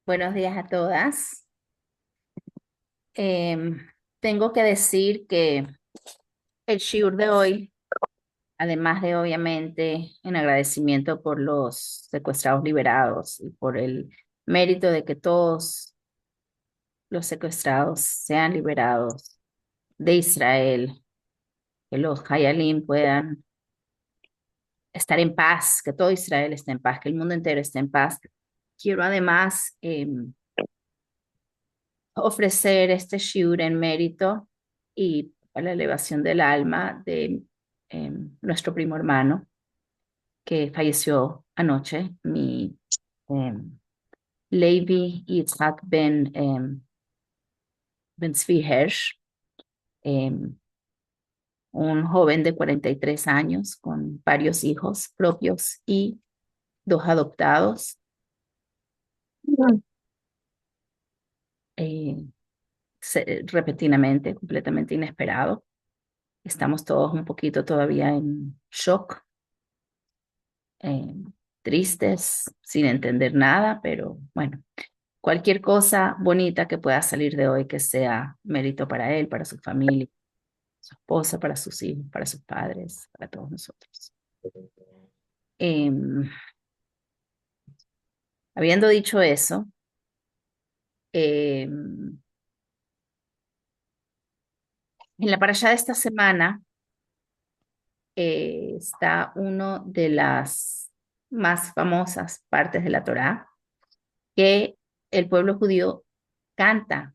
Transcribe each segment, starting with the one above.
Buenos días a todas. Em, Tengo que decir que el shiur de hoy, además de obviamente en agradecimiento por los secuestrados liberados y por el mérito de que todos los secuestrados sean liberados de Israel, que los Hayalim puedan estar en paz, que todo Israel esté en paz, que el mundo entero esté en paz. Quiero además ofrecer este shiur en mérito y a la elevación del alma de nuestro primo hermano que falleció anoche, mi eh, Levi Yitzhak Ben Zvi Hersh, eh, un joven de 43 años con varios hijos propios y dos adoptados. eh, Repentinamente, completamente inesperado. Estamos todos un poquito todavía en shock, eh, tristes, sin entender nada, pero bueno, cualquier cosa bonita que pueda salir de hoy que sea mérito para él, para su familia, su esposa, para sus hijos, para sus padres, para todos nosotros. Em, Habiendo dicho eso, en la parashá de esta semana está uno de las más famosas partes de la Torá que el pueblo judío canta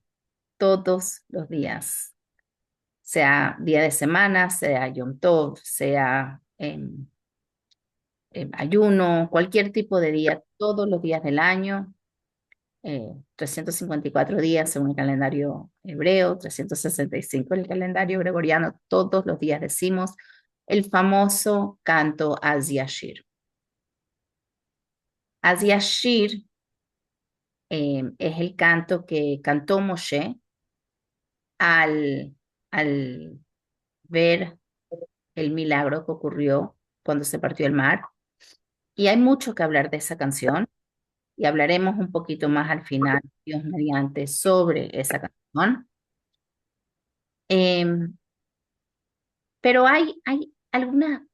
todos los días, sea día de semana, sea Yom Tov, sea ayuno, cualquier tipo de día, todos los días del año, 354 días según el calendario hebreo, 365 en el calendario gregoriano, todos los días decimos el famoso canto Az Yashir. Az Yashir es el canto que cantó Moshe al, al ver el milagro que ocurrió cuando se partió el mar. Y hay mucho que hablar de esa canción y hablaremos un poquito más al final, Dios mediante, sobre esa canción. Em, pero hay alguna,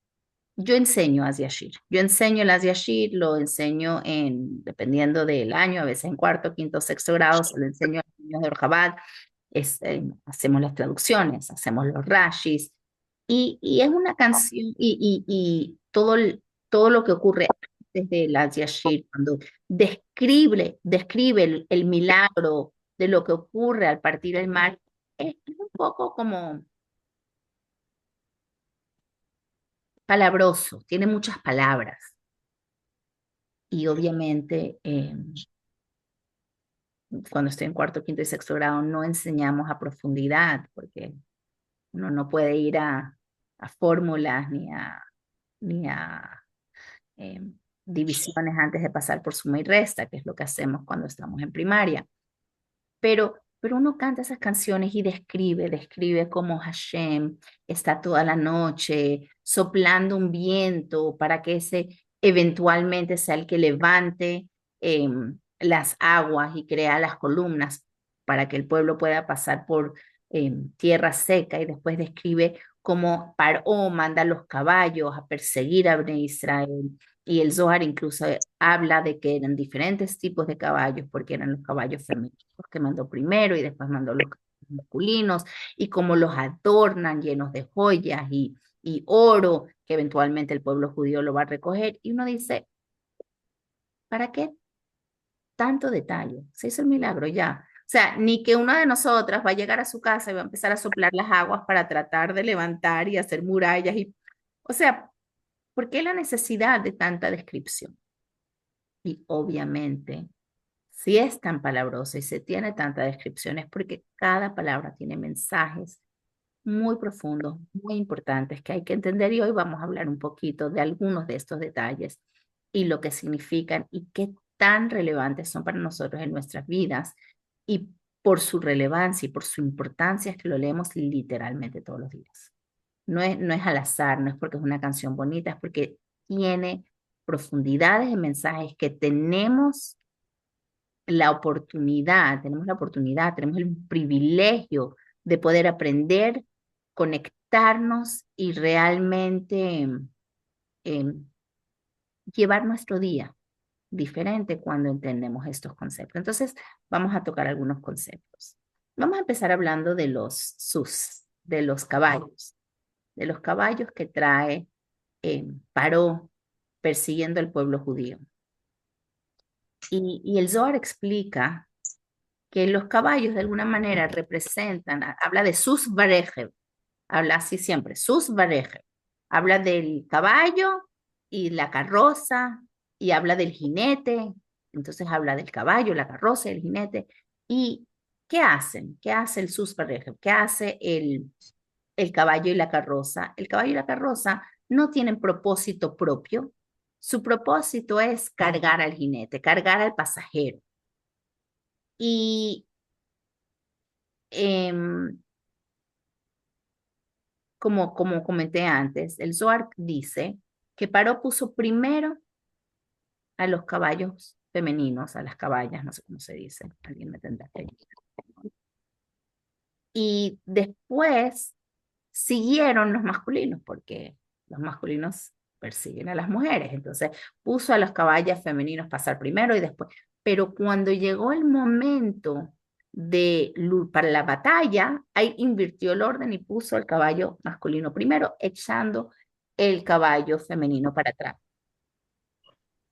yo enseño Yashir, yo enseño el Yashir, lo enseño dependiendo del año, a veces en cuarto, quinto, sexto grado, se lo enseño a los niños de Orjabad, hacemos las traducciones, hacemos los rashis, y es una canción, y todo lo que ocurre desde el Yashir, cuando describe el milagro de lo que ocurre al partir el mar, es un poco como palabroso, tiene muchas palabras, y obviamente cuando estoy en cuarto, quinto y sexto grado no enseñamos a profundidad, porque uno no puede ir a fórmulas ni a eh, divisiones antes de pasar por suma y resta, que es lo que hacemos cuando estamos en primaria. Pero uno canta esas canciones y describe cómo Hashem está toda la noche soplando un viento para que ese eventualmente sea el que levante las aguas y crea las columnas para que el pueblo pueda pasar por tierra seca, y después describe cómo Paró manda a los caballos a perseguir a Bnei Israel, y el Zohar incluso habla de que eran diferentes tipos de caballos, porque eran los caballos femeninos que mandó primero y después mandó los caballos masculinos, y cómo los adornan llenos de joyas y oro, que eventualmente el pueblo judío lo va a recoger. Y uno dice, ¿para qué tanto detalle? Se hizo el milagro ya. O sea, ni que una de nosotras va a llegar a su casa y va a empezar a soplar las aguas para tratar de levantar y hacer murallas. O sea, ¿por qué la necesidad de tanta descripción? Y obviamente, si es tan palabrosa y se tiene tanta descripción, es porque cada palabra tiene mensajes muy profundos, muy importantes que hay que entender, y hoy vamos a hablar un poquito de algunos de estos detalles y lo que significan y qué tan relevantes son para nosotros en nuestras vidas, y por su relevancia y por su importancia es que lo leemos literalmente todos los días. No es al azar, no es porque es una canción bonita, es porque tiene profundidades de mensajes que tenemos la oportunidad, tenemos el privilegio de poder aprender, conectarnos y realmente em, llevar nuestro día diferente cuando entendemos estos conceptos. Entonces, vamos a tocar algunos conceptos. Vamos a empezar hablando de los sus, de los caballos que trae Paró persiguiendo al pueblo judío. Y el Zohar explica que los caballos de alguna manera representan, habla de sus barejev, habla así siempre, sus barejev, habla del caballo y la carroza y habla del jinete, entonces habla del caballo, la carroza y el jinete. ¿Y qué hacen? ¿Qué hace el sus barejev? ¿Qué hace el caballo y la carroza? El caballo y la carroza no tienen propósito propio. Su propósito es cargar al jinete, cargar al pasajero. Y em, como comenté antes, el Zohar dice que Paró puso primero a los caballos femeninos, a las caballas, no sé cómo se dice, alguien me tendrá que ayudar. Y después siguieron los masculinos, porque los masculinos persiguen a las mujeres. Entonces puso a los caballos femeninos pasar primero y después. Pero cuando llegó el momento para la batalla, ahí invirtió el orden y puso el caballo masculino primero, echando el caballo femenino para atrás.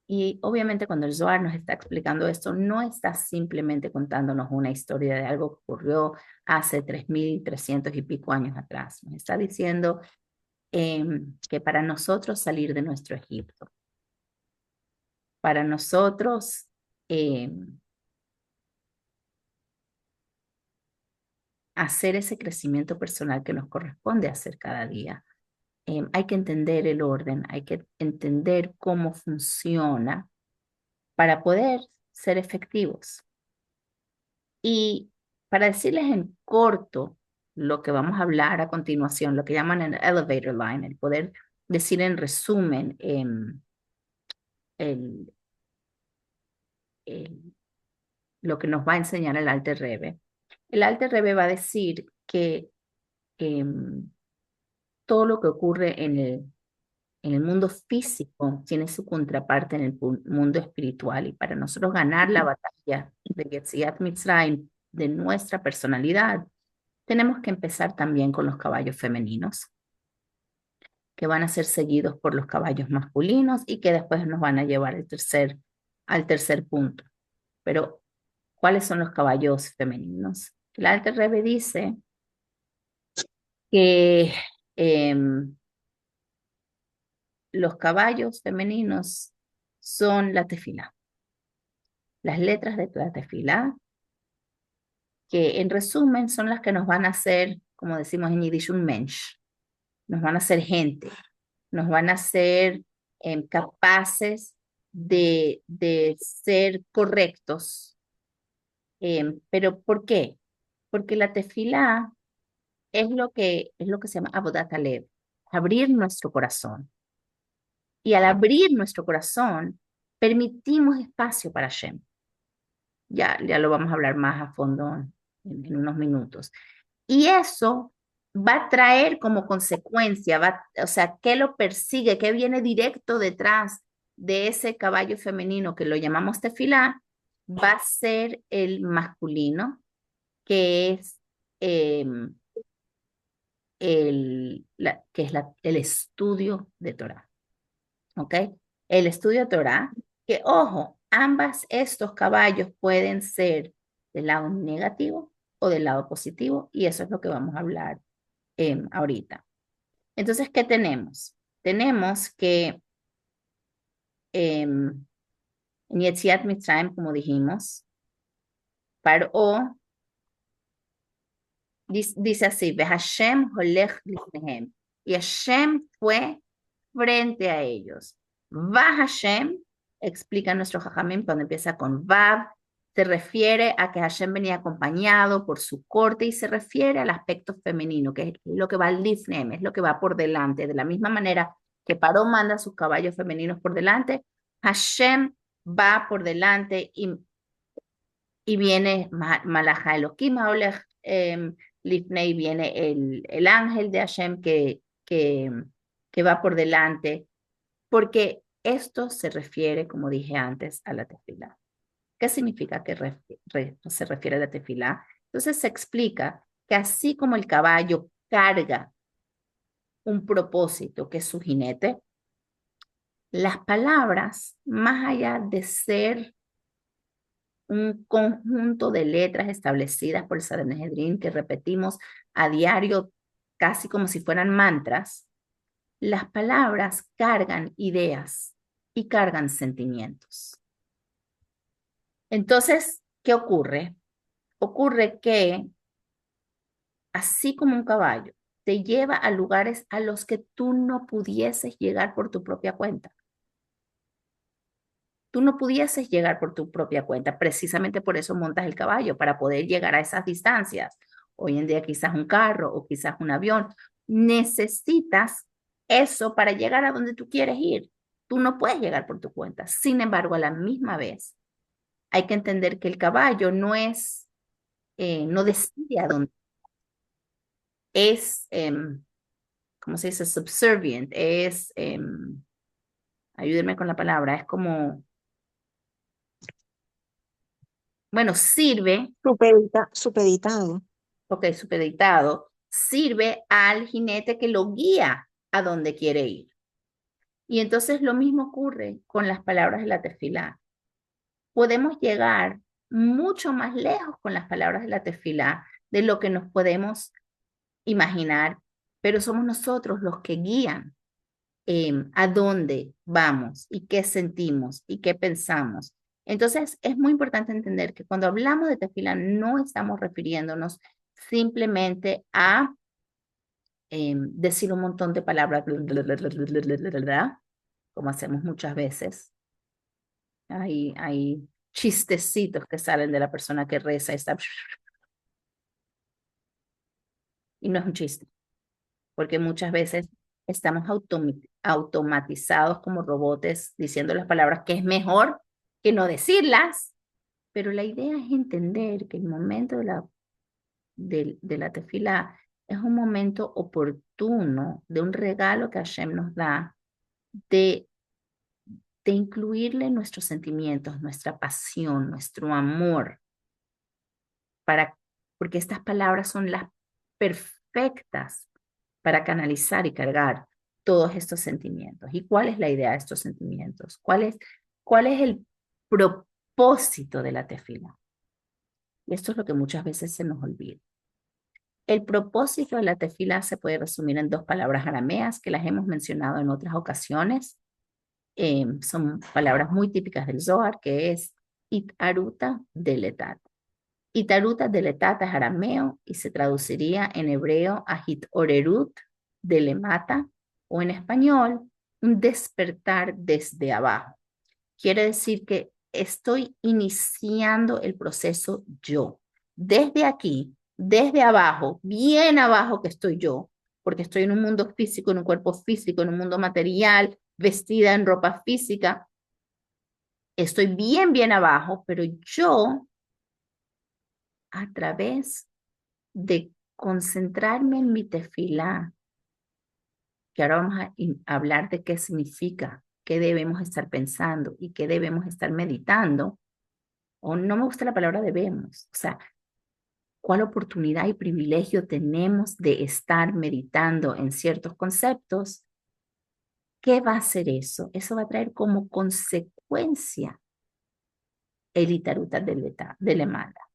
Y obviamente cuando el Zohar nos está explicando esto, no está simplemente contándonos una historia de algo que ocurrió hace 3.300 y pico años atrás. Nos está diciendo que para nosotros salir de nuestro Egipto, para nosotros hacer ese crecimiento personal que nos corresponde hacer cada día, hay que entender el orden, hay que entender cómo funciona para poder ser efectivos. Y para decirles en corto lo que vamos a hablar a continuación, lo que llaman el elevator line, el poder decir en resumen el, el, lo que nos va a enseñar el Alter Rebbe. El Alter Rebbe va a decir que todo lo que ocurre en el mundo físico tiene su contraparte en el mundo espiritual. Y para nosotros ganar la batalla de Yetziat Mitzrayim, de nuestra personalidad, tenemos que empezar también con los caballos femeninos, que van a ser seguidos por los caballos masculinos y que después nos van a llevar al tercer punto. Pero, ¿cuáles son los caballos femeninos? El Alter Rebbe dice que los caballos femeninos son la tefilá, las letras de la tefilá, que en resumen son las que nos van a hacer, como decimos en Yiddish, un mensch, nos van a hacer gente, nos van a hacer capaces de ser correctos. ¿Pero por qué? Porque la tefilá es lo que se llama Avodat Alev, abrir nuestro corazón. Y al abrir nuestro corazón, permitimos espacio para Hashem. Ya lo vamos a hablar más a fondo en unos minutos. Y eso va a traer como consecuencia, o sea, ¿qué lo persigue? ¿Qué viene directo detrás de ese caballo femenino que lo llamamos tefilá? Va a ser el masculino, que es eh, el estudio de Torah. ¿Ok? El estudio de Torah, que ojo, estos caballos pueden ser del lado negativo o del lado positivo, y eso es lo que vamos a hablar ahorita. Entonces, ¿qué tenemos? Tenemos que en Yetziat Mitzrayim, como dijimos, Paró dice así, Hashem holech lifnehem, y Hashem fue frente a ellos. Va Hashem, explica nuestro Jajamim cuando empieza con Vav, se refiere a que Hashem venía acompañado por su corte y se refiere al aspecto femenino, que es lo que va al lifnem, es lo que va por delante. De la misma manera que Paró manda a sus caballos femeninos por delante, Hashem va por delante y viene Malaja Elohim Haolech Lifnei, viene el ángel de Hashem que va por delante, porque esto se refiere, como dije antes, a la tefilá. ¿Qué significa que se refiere a la tefilá? Entonces se explica que así como el caballo carga un propósito que es su jinete, las palabras, más allá de ser un conjunto de letras establecidas por el Sanedrín que repetimos a diario casi como si fueran mantras, las palabras cargan ideas y cargan sentimientos. Entonces, ¿qué ocurre? Ocurre que, así como un caballo, te lleva a lugares a los que tú no pudieses llegar por tu propia cuenta. Tú no pudieses llegar por tu propia cuenta. Precisamente por eso montas el caballo, para poder llegar a esas distancias. Hoy en día quizás un carro o quizás un avión. Necesitas eso para llegar a donde tú quieres ir. Tú no puedes llegar por tu cuenta. Sin embargo, a la misma vez, hay que entender que el caballo no decide a dónde. Es, ¿cómo se dice? Subservient. Ayúdenme con la palabra, es como, bueno, sirve. Supeditado. Ok, supeditado, sirve al jinete que lo guía a donde quiere ir. Y entonces lo mismo ocurre con las palabras de la tefilá. Podemos llegar mucho más lejos con las palabras de la tefilá de lo que nos podemos imaginar, pero somos nosotros los que guían a dónde vamos y qué sentimos y qué pensamos. Entonces, es muy importante entender que cuando hablamos de tefilá no estamos refiriéndonos simplemente a decir un montón de palabras, como hacemos muchas veces. Hay chistecitos que salen de la persona que reza y está, y no es un chiste, porque muchas veces estamos automatizados como robots diciendo las palabras que es mejor que no decirlas, pero la idea es entender que el momento de la tefila es un momento oportuno de un regalo que Hashem nos da de incluirle nuestros sentimientos, nuestra pasión, nuestro amor, para, porque estas palabras son las perfectas para canalizar y cargar todos estos sentimientos. ¿Y cuál es la idea de estos sentimientos? Cuál es el propósito de la tefila? Y esto es lo que muchas veces se nos olvida. El propósito de la tefila se puede resumir en dos palabras arameas que las hemos mencionado en otras ocasiones. Son palabras muy típicas del Zohar, que es Itaruta deletat. Itaruta deletat es arameo y se traduciría en hebreo a Hit-orerut delemata, o en español, un despertar desde abajo. Quiere decir que estoy iniciando el proceso yo. Desde aquí, desde abajo, bien abajo que estoy yo, porque estoy en un mundo físico, en un cuerpo físico, en un mundo material, vestida en ropa física. Estoy bien, bien abajo, pero yo, a través de concentrarme en mi tefilá, que ahora vamos a hablar de qué significa, qué debemos estar pensando y qué debemos estar meditando, o no me gusta la palabra debemos, o sea, cuál oportunidad y privilegio tenemos de estar meditando en ciertos conceptos. ¿Qué va a hacer eso? Eso va a traer como consecuencia el itaruta del emala,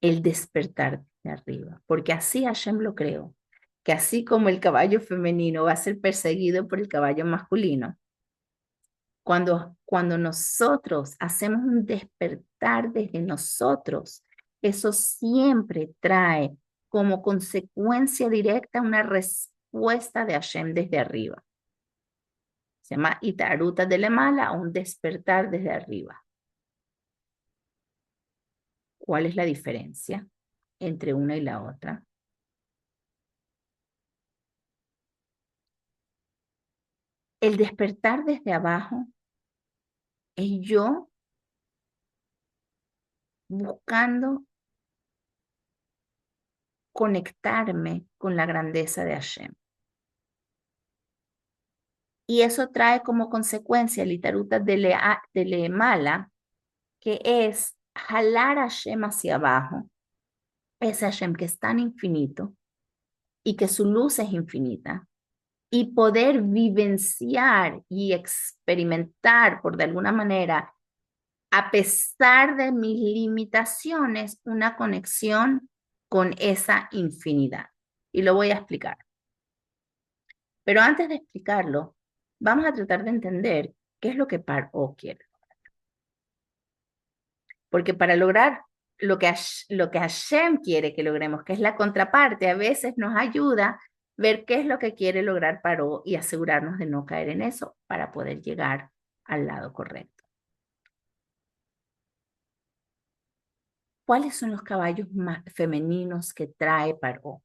el despertar de arriba, porque así Hashem lo creó, que así como el caballo femenino va a ser perseguido por el caballo masculino, cuando nosotros hacemos un despertar desde nosotros, eso siempre trae como consecuencia directa una respuesta de Hashem desde arriba. Se llama Itaruta de la mala, un despertar desde arriba. ¿Cuál es la diferencia entre una y la otra? El despertar desde abajo es yo buscando conectarme con la grandeza de Hashem. Y eso trae como consecuencia el Itaruta de Leemala, que es jalar a Hashem hacia abajo, ese Hashem que es tan infinito y que su luz es infinita, y poder vivenciar y experimentar, por de alguna manera, a pesar de mis limitaciones, una conexión con esa infinidad. Y lo voy a explicar. Pero antes de explicarlo, vamos a tratar de entender qué es lo que Paro quiere. Porque para lograr lo que Hashem quiere que logremos, que es la contraparte, a veces nos ayuda a ver qué es lo que quiere lograr Paró y asegurarnos de no caer en eso para poder llegar al lado correcto. ¿Cuáles son los caballos más femeninos que trae Paró?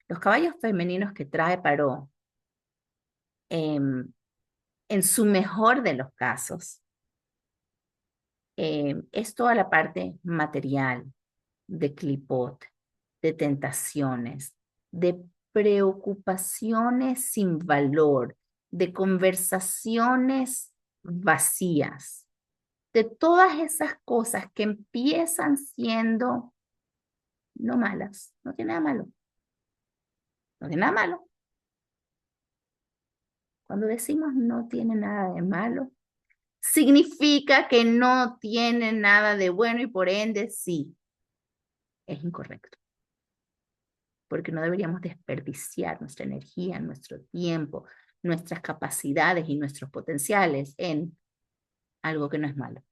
Los caballos femeninos que trae Paró, en su mejor de los casos, es toda la parte material, de clipot, de tentaciones, de preocupaciones sin valor, de conversaciones vacías, de todas esas cosas que empiezan siendo no malas, no tiene nada malo, no tiene nada malo. Cuando decimos no tiene nada de malo, significa que no tiene nada de bueno y por ende sí, es incorrecto. Porque no deberíamos desperdiciar nuestra energía, nuestro tiempo, nuestras capacidades y nuestros potenciales en algo que no es malo.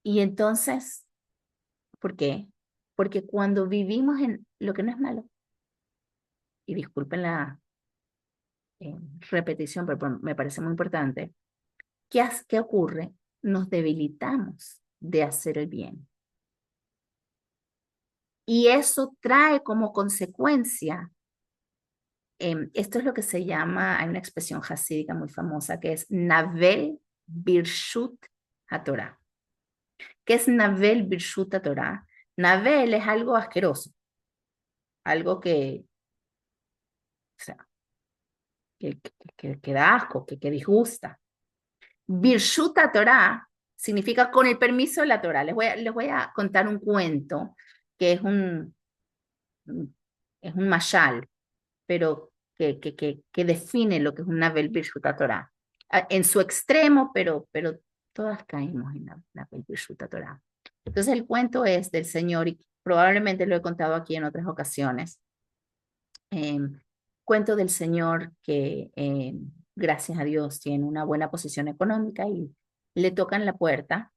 Y entonces, ¿por qué? Porque cuando vivimos en lo que no es malo, y disculpen la repetición, pero me parece muy importante, ¿qué ocurre? Nos debilitamos de hacer el bien. Y eso trae como consecuencia, esto es lo que se llama, hay una expresión hasídica muy famosa que es Navel Birshut HaTorah. ¿Qué es Navel Birshut HaTorah? Navel es algo asqueroso, algo o sea, que da asco, que disgusta. Birshut HaTorah significa con el permiso de la Torah. Les voy a contar un cuento que es un mashal, pero que define lo que es una Navel Birshut Torah. En su extremo, pero todas caímos en la Navel Birshut Torah. Entonces el cuento es del Señor, y probablemente lo he contado aquí en otras ocasiones. Cuento del Señor que, gracias a Dios, tiene una buena posición económica y le tocan la puerta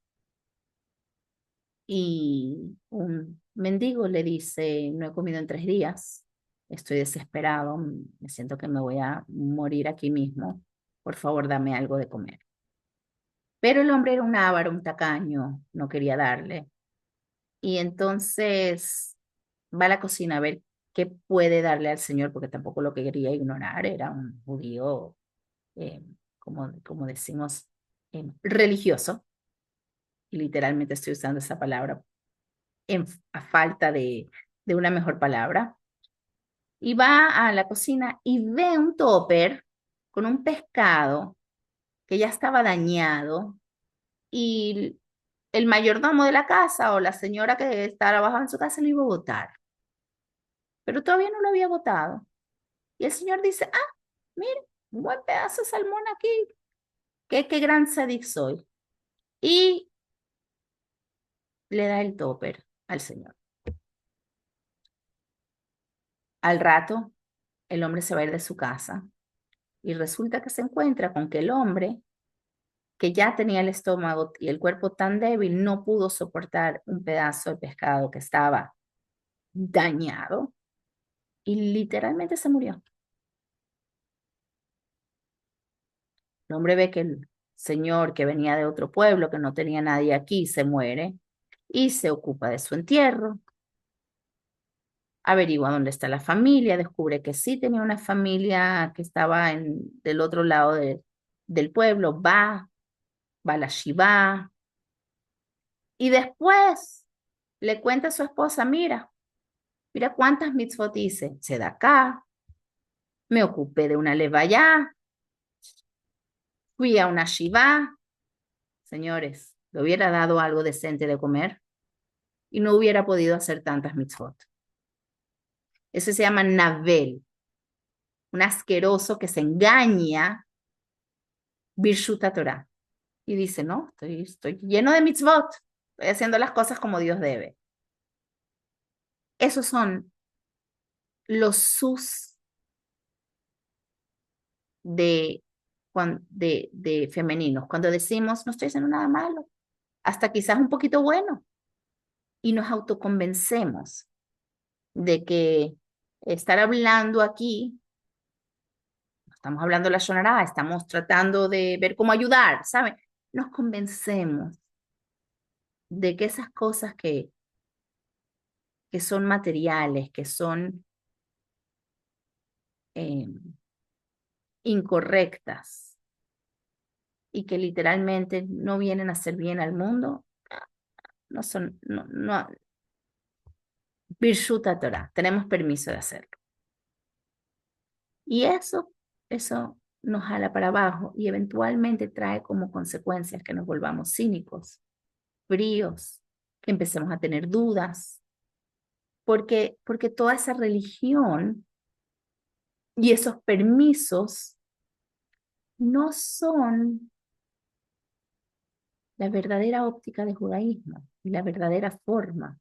y un mendigo le dice, no he comido en 3 días, estoy desesperado, me siento que me voy a morir aquí mismo, por favor dame algo de comer. Pero el hombre era un avaro, un tacaño, no quería darle. Y entonces va a la cocina a ver qué puede darle al Señor, porque tampoco lo que quería ignorar, era un judío, eh, como decimos, religioso, y literalmente estoy usando esa palabra a falta de una mejor palabra, y va a la cocina y ve un topper con un pescado que ya estaba dañado y el mayordomo de la casa o la señora que estaba trabajando en su casa lo iba a botar, pero todavía no lo había botado. Y el señor dice, ah, mire, un buen pedazo de salmón aquí, qué gran sadic soy. Y le da el topper al señor. Al rato, el hombre se va a ir de su casa y resulta que se encuentra con que el hombre, que ya tenía el estómago y el cuerpo tan débil, no pudo soportar un pedazo de pescado que estaba dañado y literalmente se murió. El hombre ve que el señor que venía de otro pueblo, que no tenía nadie aquí, se muere y se ocupa de su entierro. Averigua dónde está la familia, descubre que sí tenía una familia que estaba del otro lado del pueblo, va a la Shiva, y después le cuenta a su esposa, mira cuántas mitzvot hice, acá, me ocupé de una levaya, fui a una Shiva, señores, le hubiera dado algo decente de comer y no hubiera podido hacer tantas mitzvot. Eso se llama Navel, un asqueroso que se engaña Birshuta Torah. Y dice, no, estoy lleno de mitzvot, estoy haciendo las cosas como Dios debe. Esos son los sus de, de femeninos. Cuando decimos, no estoy haciendo nada malo, hasta quizás un poquito bueno, y nos autoconvencemos de que estar hablando aquí, estamos hablando la Shonará, estamos tratando de ver cómo ayudar, ¿saben? Nos convencemos de que esas cosas que son materiales, que son eh, incorrectas y que literalmente no vienen a hacer bien al mundo, no son, no, Birshuta Torah, tenemos permiso de hacerlo. Y eso nos jala para abajo y eventualmente trae como consecuencias que nos volvamos cínicos, fríos, que empecemos a tener dudas, porque toda esa religión y esos permisos no son la verdadera óptica de judaísmo y la verdadera forma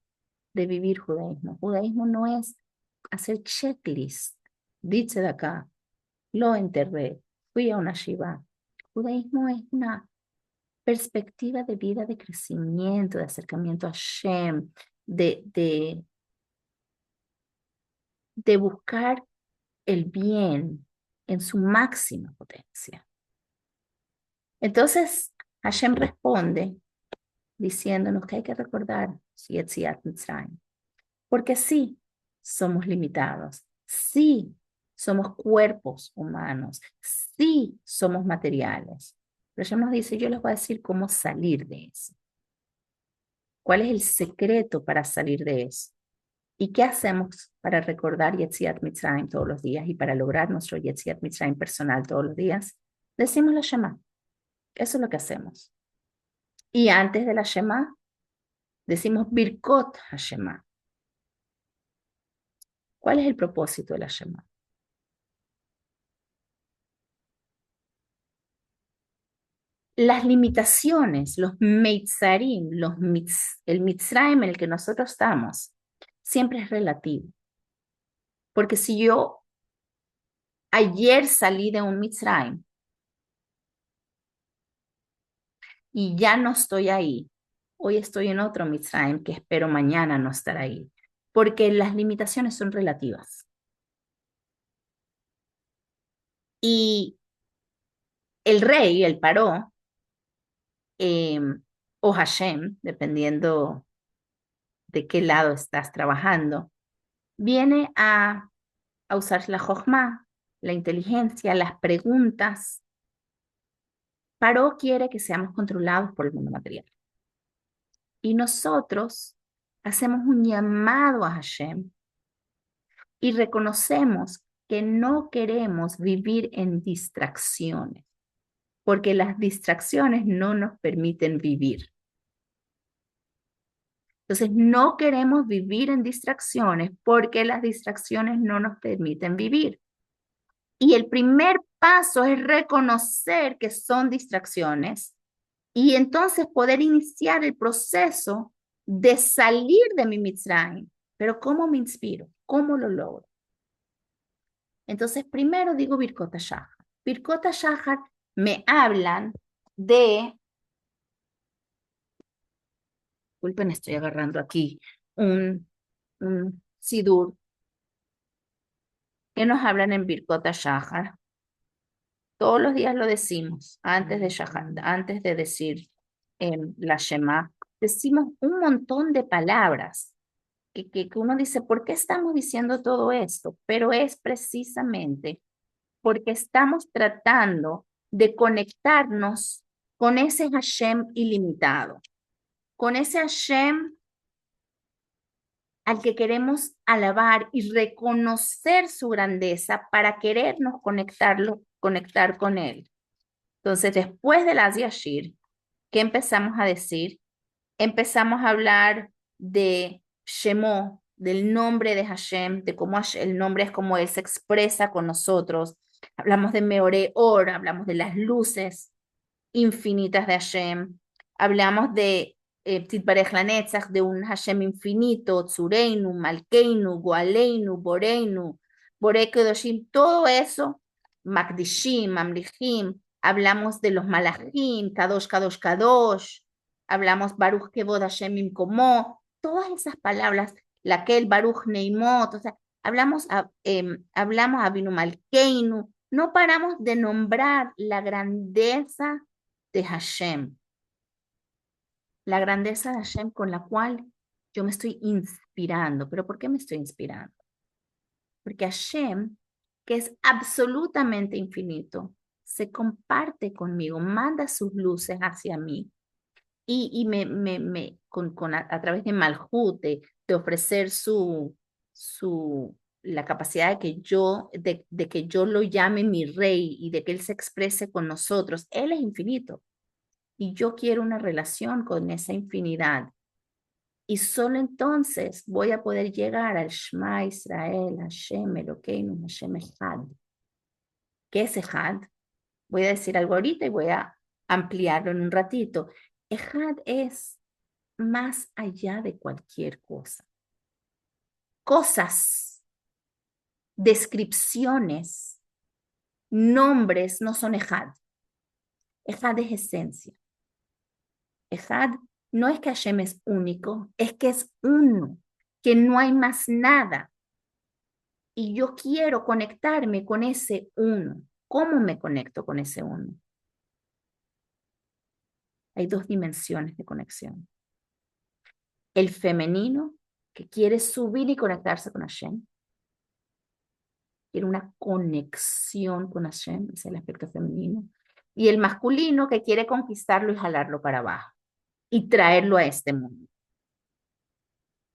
de vivir judaísmo. Judaísmo no es hacer checklist, dice de acá, lo enterré, fui a una shiva. Judaísmo es una perspectiva de vida, de crecimiento, de acercamiento a Shem, de, de, de buscar el bien en su máxima potencia. Entonces, Hashem responde diciéndonos que hay que recordar Yetziat Mitzrayim, porque sí, somos limitados, sí, somos cuerpos humanos, sí, somos materiales. Pero Hashem nos dice, yo les voy a decir cómo salir de eso. ¿Cuál es el secreto para salir de eso? ¿Y qué hacemos para recordar Yetziat Mitzrayim todos los días y para lograr nuestro Yetziat Mitzrayim personal todos los días? Decimos la Shema. Eso es lo que hacemos. Y antes de la Shema, decimos Birkot HaShema. ¿Cuál es el propósito de la Shema? Las limitaciones, los Meitzarim, el Mitzrayim en el que nosotros estamos, siempre es relativo. Porque si yo ayer salí de un Mitzrayim y ya no estoy ahí, hoy estoy en otro Mitzrayim que espero mañana no estar ahí. Porque las limitaciones son relativas. Y el rey, el Paró, o Hashem, dependiendo de qué lado estás trabajando, viene a usar la jochma, la inteligencia, las preguntas. Paró quiere que seamos controlados por el mundo material. Y nosotros hacemos un llamado a Hashem y reconocemos que no queremos vivir en distracciones, porque las distracciones no nos permiten vivir. Entonces, no queremos vivir en distracciones porque las distracciones no nos permiten vivir. Y el primer paso es reconocer que son distracciones y entonces poder iniciar el proceso de salir de mi Mitzrayim. Pero ¿cómo me inspiro? ¿Cómo lo logro? Entonces, primero digo Birkot HaShahar. Birkot HaShahar me hablan de, disculpen, estoy agarrando aquí un sidur que nos hablan en Birkot HaShahar. Todos los días lo decimos antes de Shahar, antes de decir la Shema. Decimos un montón de palabras que uno dice, ¿por qué estamos diciendo todo esto? Pero es precisamente porque estamos tratando de conectarnos con ese Hashem ilimitado, con ese Hashem al que queremos alabar y reconocer su grandeza para querernos conectar con él. Entonces, después del As Yashir, ¿qué empezamos a decir? Empezamos a hablar de Shemó, del nombre de Hashem, de cómo el nombre es como él se expresa con nosotros. Hablamos de Meore Or, hablamos de las luces infinitas de Hashem. Hablamos de Titbarej Lanetzach, de un Hashem infinito, Tzureinu, Malkeinu, Goaleinu, Boreinu, Borei Kedoshim, todo eso, Makdishim, Mamlichim. Hablamos de los Malachim, Kadosh, Kadosh, Kadosh. Hablamos Baruch Kevod Hashem Imkomo, todas esas palabras, Lakel, Baruch Neimot, o sea, hablamos Avinu Malkeinu, no paramos de nombrar la grandeza de Hashem, la grandeza de Hashem con la cual yo me estoy inspirando. ¿Pero por qué me estoy inspirando? Porque Hashem, que es absolutamente infinito, se comparte conmigo, manda sus luces hacia mí y a través de Malhut, de ofrecer la capacidad de que yo lo llame mi rey y de que él se exprese con nosotros. Él es infinito. Y yo quiero una relación con esa infinidad. Y solo entonces voy a poder llegar al Shema Israel, Hashem Elokeinu, Hashem Echad. ¿Qué es Echad? Voy a decir algo ahorita y voy a ampliarlo en un ratito. Echad es más allá de cualquier cosa. Cosas, descripciones, nombres no son Echad. Echad es esencia. Echad no es que Hashem es único, es que es uno, que no hay más nada. Y yo quiero conectarme con ese uno. ¿Cómo me conecto con ese uno? Hay dos dimensiones de conexión. El femenino, que quiere subir y conectarse con Hashem. Quiere una conexión con Hashem, ese es el aspecto femenino. Y el masculino, que quiere conquistarlo y jalarlo para abajo. Y traerlo a este mundo.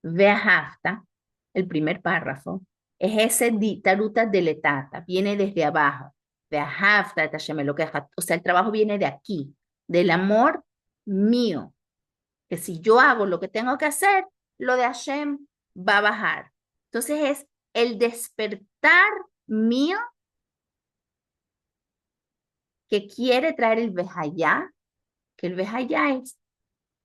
Ve'ahavta, el primer párrafo, es ese taruta deletata, viene desde abajo. Ve'ahavta et Hashem Elokeja, o sea, el trabajo viene de aquí, del amor mío, que si yo hago lo que tengo que hacer, lo de Hashem va a bajar. Entonces es el despertar mío que quiere traer el Vejayá, que el Vejayá es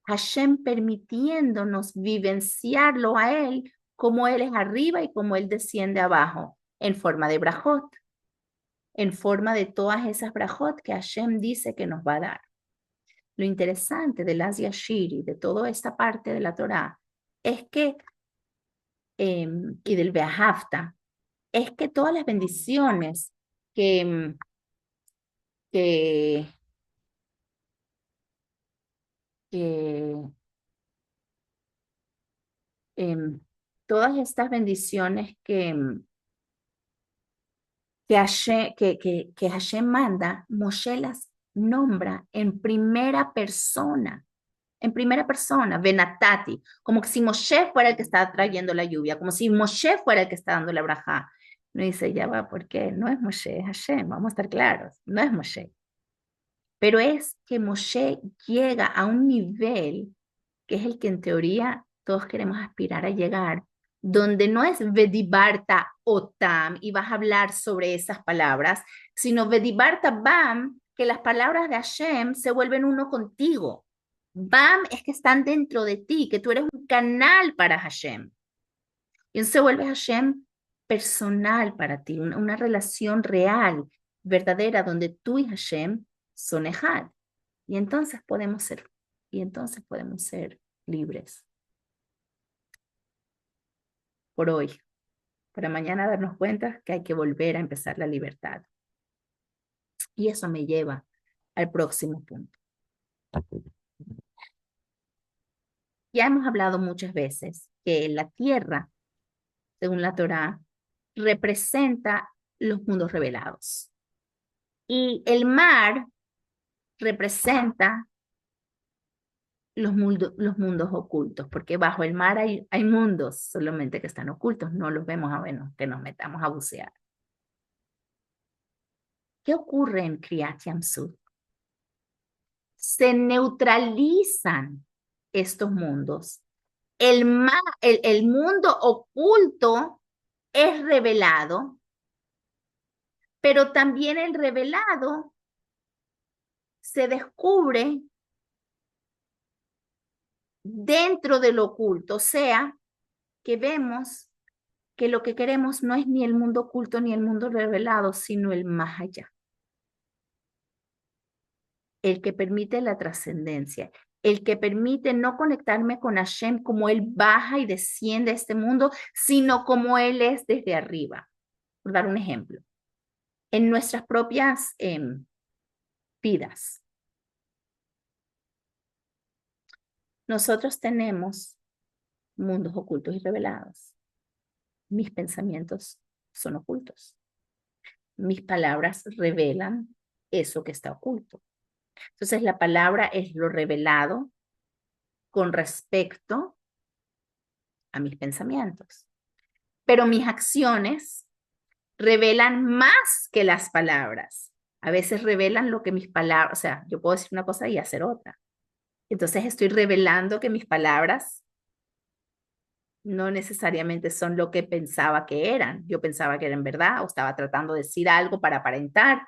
Hashem permitiéndonos vivenciarlo a Él, como Él es arriba y como Él desciende abajo, en forma de brajot, en forma de todas esas brajot que Hashem dice que nos va a dar. Lo interesante del As Yashir y de toda esta parte de la Torá es que, y del Beahavta, es que todas las bendiciones que, que, que todas estas bendiciones que Hashem manda, Moshe las nombra en primera persona, Benatati, como que si Moshe fuera el que está trayendo la lluvia, como si Moshe fuera el que está dando la braja. No dice, ya va, ¿por qué? No es Moshe, es Hashem, vamos a estar claros, no es Moshe. Pero es que Moshe llega a un nivel que es el que en teoría todos queremos aspirar a llegar, donde no es Vedibarta Otam y vas a hablar sobre esas palabras, sino Vedibarta Bam, que las palabras de Hashem se vuelven uno contigo. Bam es que están dentro de ti, que tú eres un canal para Hashem. Y entonces se vuelve Hashem personal para ti, una relación real, verdadera, donde tú y Hashem son Ejad. Y entonces podemos ser, y entonces podemos ser libres por hoy, para mañana darnos cuenta que hay que volver a empezar la libertad. Y eso me lleva al próximo punto. Ya hemos hablado muchas veces que la tierra, según la Torá, representa los mundos revelados. Y el mar representa los mundos ocultos, porque bajo el mar hay mundos solamente que están ocultos, no los vemos a menos que nos metamos a bucear. ¿Qué ocurre en Kriyat Yamsuf? Se neutralizan estos mundos. El mundo oculto es revelado, pero también el revelado se descubre dentro de lo oculto, o sea, que vemos que lo que queremos no es ni el mundo oculto ni el mundo revelado, sino el más allá, el que permite la trascendencia, el que permite no conectarme con Hashem como Él baja y desciende a este mundo, sino como Él es desde arriba. Por dar un ejemplo, en nuestras propias vidas, nosotros tenemos mundos ocultos y revelados. Mis pensamientos son ocultos. Mis palabras revelan eso que está oculto. Entonces, la palabra es lo revelado con respecto a mis pensamientos. Pero mis acciones revelan más que las palabras. A veces revelan lo que mis palabras, o sea, yo puedo decir una cosa y hacer otra. Entonces estoy revelando que mis palabras no necesariamente son lo que pensaba que eran. Yo pensaba que eran verdad o estaba tratando de decir algo para aparentar.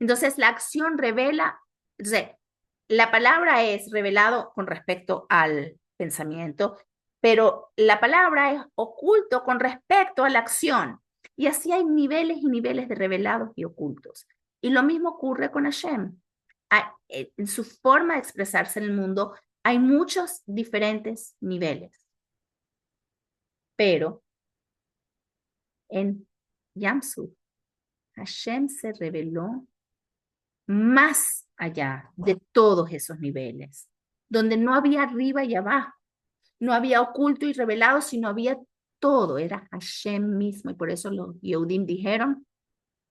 Entonces la acción revela, entonces la palabra es revelado con respecto al pensamiento, pero la palabra es oculto con respecto a la acción. Y así hay niveles y niveles de revelados y ocultos. Y lo mismo ocurre con Hashem. En su forma de expresarse en el mundo hay muchos diferentes niveles, pero en Yamsuf, Hashem se reveló más allá de todos esos niveles, donde no había arriba y abajo, no había oculto y revelado, sino había todo, era Hashem mismo. Y por eso los Yehudim dijeron,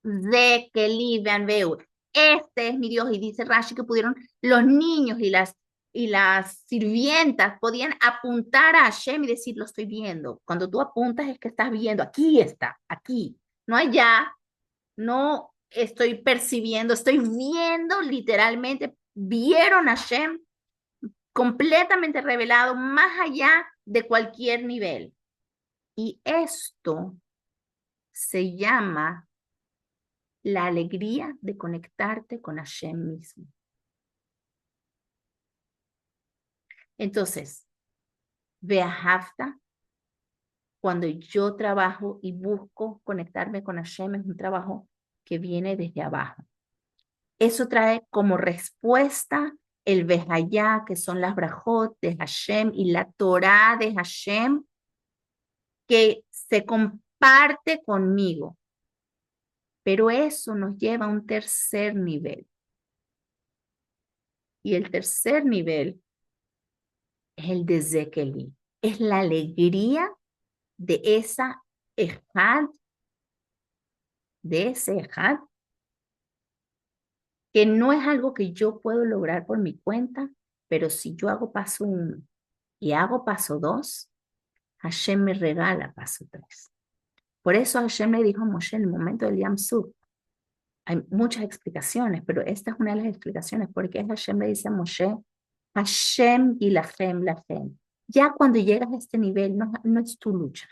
de que liban veu, este es mi Dios. Y dice Rashi que pudieron los niños y las sirvientas podían apuntar a Hashem y decir, lo estoy viendo. Cuando tú apuntas es que estás viendo, aquí está, aquí, no allá, no estoy percibiendo, estoy viendo literalmente, vieron a Hashem completamente revelado más allá de cualquier nivel. Y esto se llama la alegría de conectarte con Hashem mismo. Entonces, Beahavta, cuando yo trabajo y busco conectarme con Hashem, es un trabajo que viene desde abajo. Eso trae como respuesta el Behayá, que son las brajot de Hashem y la Torah de Hashem, que se comparte conmigo. Pero eso nos lleva a un tercer nivel. Y el tercer nivel es el de Zekeli. Es la alegría de esa ejad, de ese ejad, que no es algo que yo puedo lograr por mi cuenta, pero si yo hago paso 1 y hago paso 2, Hashem me regala paso 3. Por eso Hashem le dijo a Moshe en el momento del Yam Suf. Hay muchas explicaciones, pero esta es una de las explicaciones, porque Hashem le dice a Moshe, Hashem y lachem. Ya cuando llegas a este nivel, no es tu lucha.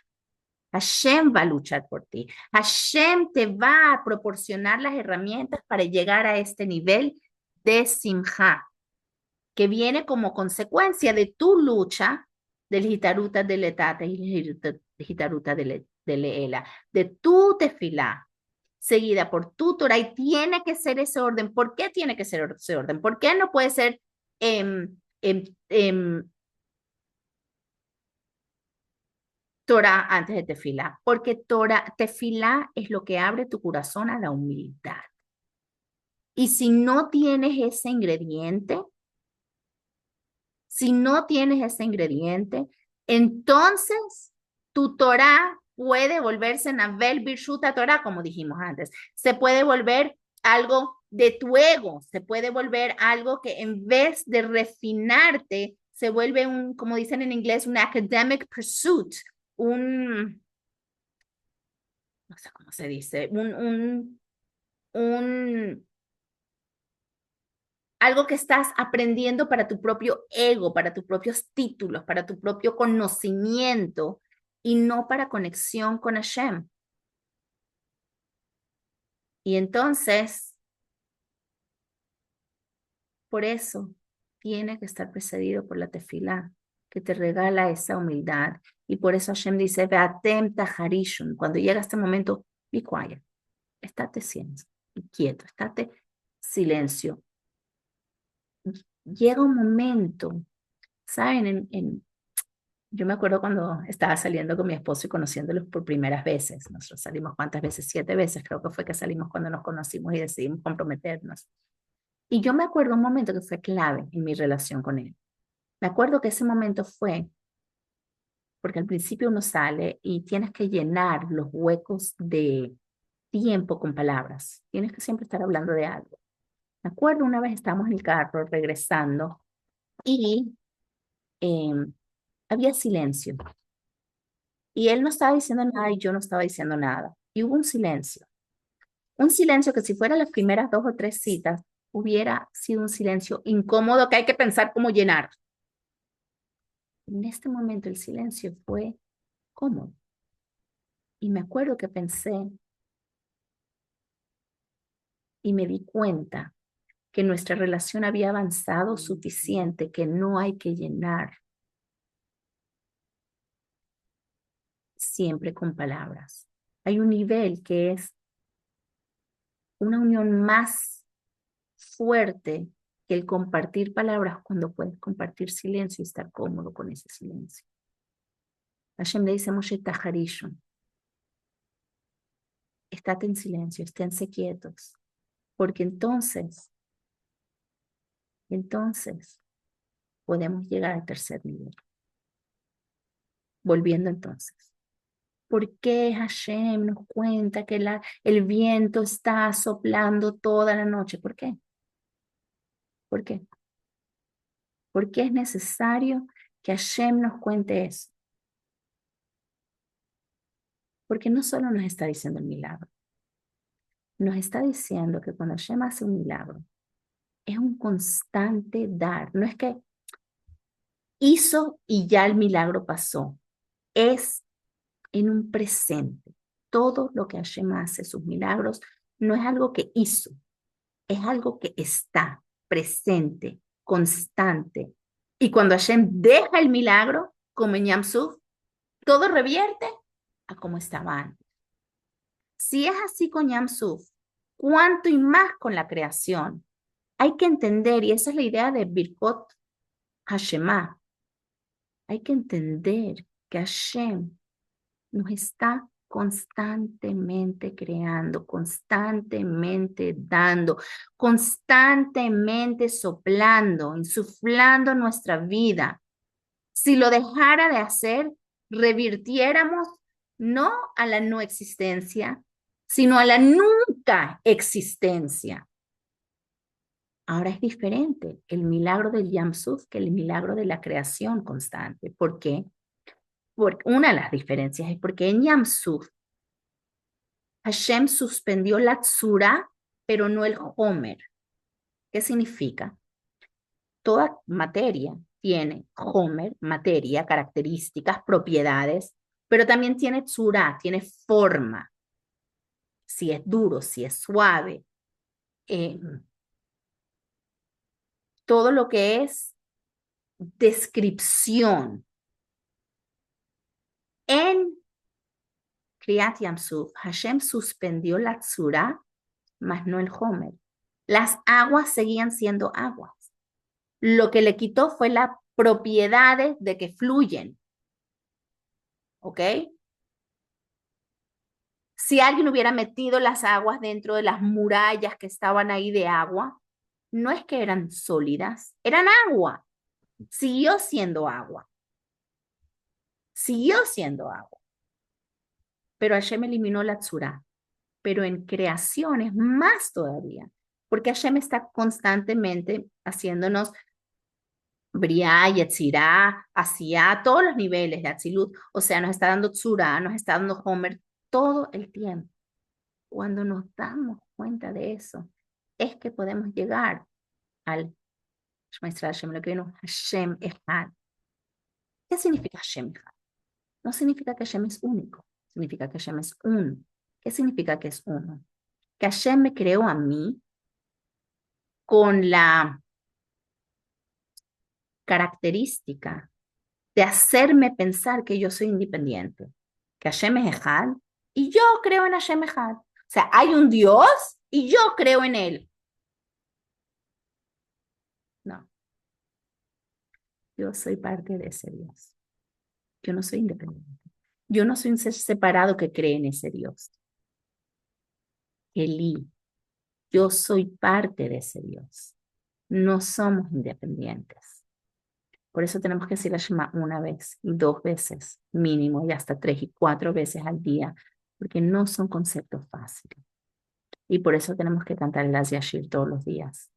Hashem va a luchar por ti. Hashem te va a proporcionar las herramientas para llegar a este nivel de simja, que viene como consecuencia de tu lucha del hitaruta de letata y el hitaruta de leela, de tu tefilá, seguida por tu Torah, y tiene que ser ese orden. ¿Por qué tiene que ser ese orden? ¿Por qué no puede ser Torah antes de tefilá? Porque tefilá es lo que abre tu corazón a la humildad. Y si no tienes ese ingrediente, entonces tu Torah puede volverse Navel Birshuta Torah, como dijimos antes. Se puede volver algo de tu ego, se puede volver algo que en vez de refinarte, se vuelve un, como dicen en inglés, un academic pursuit, un, no sé cómo se dice, un, algo que estás aprendiendo para tu propio ego, para tus propios títulos, para tu propio conocimiento y no para conexión con Hashem. Y entonces, por eso, tiene que estar precedido por la tefilá, que te regala esa humildad. Y por eso Hashem dice, Ve'atem taharishun, cuando llega este momento, be quiet, estate quieto, estate silencio. Llega un momento, ¿saben? Yo me acuerdo cuando estaba saliendo con mi esposo y conociéndolos por primeras veces. Nosotros salimos cuántas veces, 7 veces, creo que fue que salimos cuando nos conocimos y decidimos comprometernos. Y yo me acuerdo un momento que fue clave en mi relación con él. Me acuerdo que ese momento fue, porque al principio uno sale y tienes que llenar los huecos de tiempo con palabras. Tienes que siempre estar hablando de algo. Me acuerdo una vez estábamos en el carro regresando y eh, había silencio. Y él no estaba diciendo nada y yo no estaba diciendo nada. Y hubo un silencio. Un silencio que si fuera las primeras 2 o 3 citas, hubiera sido un silencio incómodo que hay que pensar cómo llenar. En este momento el silencio fue cómodo. Y me acuerdo que pensé y me di cuenta que nuestra relación había avanzado suficiente, que no hay que llenar siempre con palabras. Hay un nivel que es una unión más fuerte que el compartir palabras cuando puedes compartir silencio y estar cómodo con ese silencio. Hashem le dice a Moshe Taharishon, estate en silencio, esténse quietos, porque entonces podemos llegar al tercer nivel. Volviendo entonces. ¿Por qué Hashem nos cuenta que el viento está soplando toda la noche? ¿Por qué? ¿Por qué? ¿Por qué es necesario que Hashem nos cuente eso? Porque no solo nos está diciendo el milagro, nos está diciendo que cuando Hashem hace un milagro, es un constante dar. No es que hizo y ya el milagro pasó. Es en un presente. Todo lo que Hashem hace, sus milagros, no es algo que hizo, es algo que está presente, constante. Y cuando Hashem deja el milagro, como en Yam Suf, todo revierte a como estaba antes. Si es así con Yam Suf, ¿cuánto y más con la creación? Hay que entender, y esa es la idea de Birkot Hashemah, hay que entender que Hashem nos está constantemente creando, constantemente dando, constantemente soplando, insuflando nuestra vida. Si lo dejara de hacer, revirtiéramos no a la no existencia, sino a la nunca existencia. Ahora es diferente el milagro del Yam Suf que el milagro de la creación constante. ¿Por qué? Porque una de las diferencias es porque en Yam Suf Hashem suspendió la tzura, pero no el homer. ¿Qué significa? Toda materia tiene homer, materia, características, propiedades, pero también tiene tzura, tiene forma. Si es duro, si es suave. Eh, todo lo que es descripción. En Kriyat Yamsuf, Hashem suspendió la tzura, mas no el homer. Las aguas seguían siendo aguas. Lo que le quitó fue las propiedades de que fluyen. ¿Ok? Si alguien hubiera metido las aguas dentro de las murallas que estaban ahí de agua, no es que eran sólidas, eran agua. Siguió siendo agua. Siguió siendo agua. Pero Hashem eliminó la tzura. Pero en creación es más todavía. Porque Hashem está constantemente haciéndonos Briá, Yetzirá, Asiá, a todos los niveles de Atzilut. O sea, nos está dando Tzurá, nos está dando Homer todo el tiempo. Cuando nos damos cuenta de eso, es que podemos llegar al Shema Yisrael Hashem Elokeinu, Hashem Echad. ¿Qué significa Hashem Echad? No significa que Hashem es único, significa que Hashem es uno. ¿Qué significa que es uno? Que Hashem me creó a mí con la característica de hacerme pensar que yo soy independiente, que Hashem es Echad y yo creo en Hashem Echad. O sea, hay un Dios y yo creo en él. No, yo soy parte de ese Dios. Yo no soy independiente. Yo no soy un ser separado que cree en ese Dios. Elí, yo soy parte de ese Dios. No somos independientes. Por eso tenemos que decir la Shema una vez y dos veces mínimo y hasta 3 y 4 veces al día, porque no son conceptos fáciles. Y por eso tenemos que cantar el Yashir todos los días.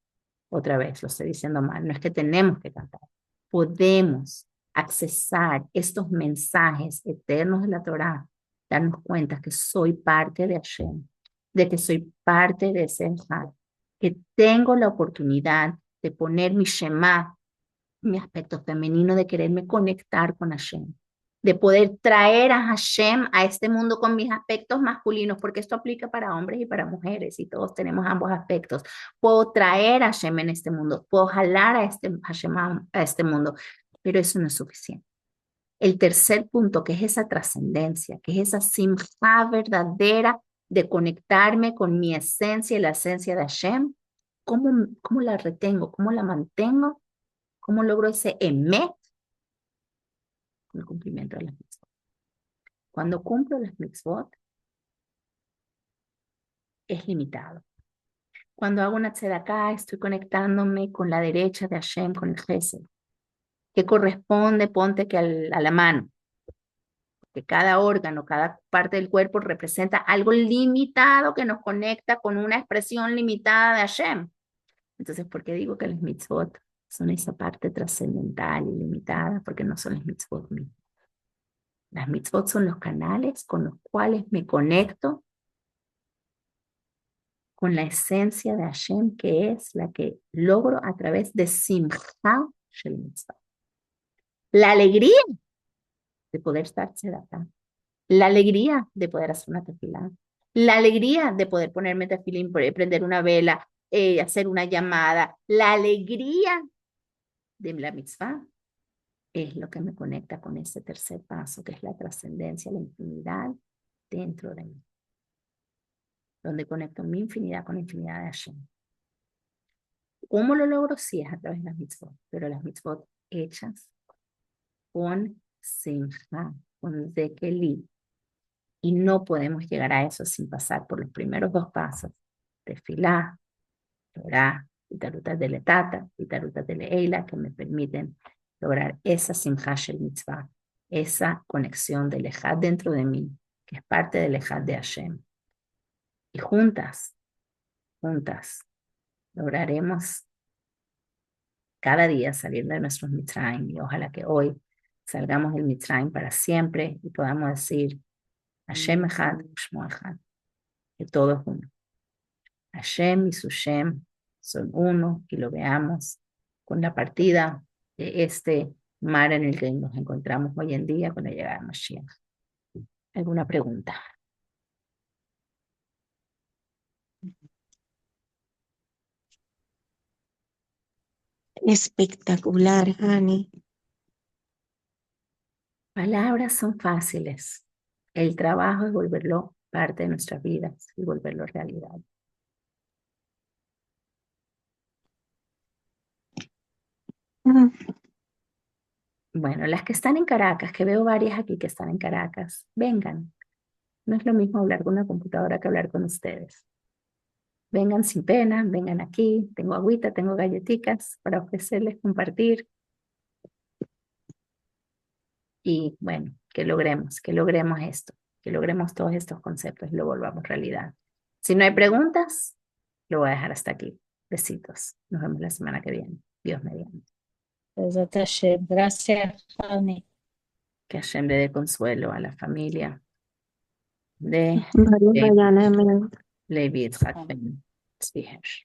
Otra vez, lo estoy diciendo mal, no es que tenemos que cantar. Podemos accesar estos mensajes eternos de la Torá, darnos cuenta que soy parte de Hashem, de que soy parte de ese Echad, que tengo la oportunidad de poner mi Shema, mi aspecto femenino, de quererme conectar con Hashem, de poder traer a Hashem a este mundo con mis aspectos masculinos, porque esto aplica para hombres y para mujeres, y todos tenemos ambos aspectos. Puedo traer a Hashem en este mundo, puedo jalar a este Hashem a este mundo, pero eso no es suficiente. El tercer punto, que es esa trascendencia, que es esa simja verdadera de conectarme con mi esencia y la esencia de Hashem, ¿cómo la retengo? ¿Cómo la mantengo? ¿Cómo logro ese emet? Con el cumplimiento de las mitzvot. Cuando cumplo las mitzvot, es limitado. Cuando hago una tzedakah, estoy conectándome con la derecha de Hashem, con el Gesed, que corresponde, ponte que a la mano, que cada órgano, cada parte del cuerpo representa algo limitado que nos conecta con una expresión limitada de Hashem. Entonces, ¿por qué digo que las mitzvot son esa parte trascendental y limitada? Porque no son las mitzvot mismas. Las mitzvot son los canales con los cuales me conecto con la esencia de Hashem, que es la que logro a través de Simcha Shel Mitzvah. La alegría de poder estar acá, la alegría de poder hacer una tefilá, la alegría de poder ponerme tefilín, prender una vela, hacer una llamada, la alegría de la mitzvah es lo que me conecta con ese tercer paso, que es la trascendencia, la infinidad dentro de mí, donde conecto mi infinidad con la infinidad de Hashem. ¿Cómo lo logro? Sí, es a través de las mitzvot, pero las mitzvot hechas con simcha, con zekeli. Y no podemos llegar a eso sin pasar por los primeros dos pasos, tefilá, Torah, y tarutas de letata, y tarutas de leila, que me permiten lograr esa simcha shel mitzvah, esa conexión del ejad dentro de mí, que es parte del ejad de Hashem. Y juntas, lograremos cada día salir de nuestros Mitzrayim, y ojalá que hoy salgamos del Mitzrayim para siempre y podamos decir Hashem Echad, Ushmo Echad, que todo es uno. Hashem y su Shem son uno, y lo veamos con la partida de este mar en el que nos encontramos hoy en día con la llegada de Mashiach. ¿Alguna pregunta? Espectacular, Hani. Palabras son fáciles. El trabajo es volverlo parte de nuestras vidas y volverlo realidad. Bueno, las que están en Caracas, que veo varias aquí que están en Caracas, vengan. No es lo mismo hablar con una computadora que hablar con ustedes. Vengan sin pena, vengan aquí. Tengo agüita, tengo galletitas para ofrecerles, compartir. Y bueno, que logremos esto, que logremos todos estos conceptos y lo volvamos realidad. Si no hay preguntas, lo voy a dejar hasta aquí. Besitos. Nos vemos la semana que viene. Dios mediante. Besat Hashem. Gracias, Hani. Que Hashem le dé consuelo a la familia de María Levi Mariana, amén. Levi Yitzhak Ben Tzvi Hersh.